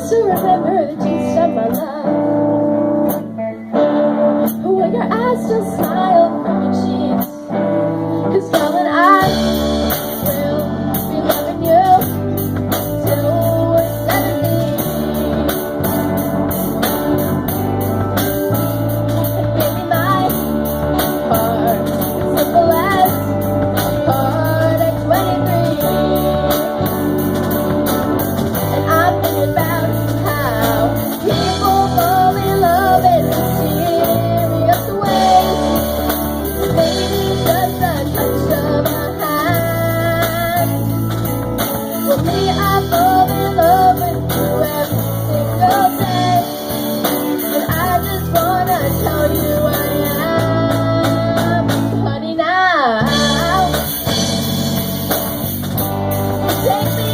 to remember the taste of my love. When your eyes still smile from your cheeks, 'cause darling, I will be loving you till we're 70. And give me my heart, simple as a heart at 23. And I'm thinking about how people fall in love in mysterious ways. Maybe just a touch of a hand. For me, I fall in love with you every single day. And I just wanna tell you I am, honey, now. Take me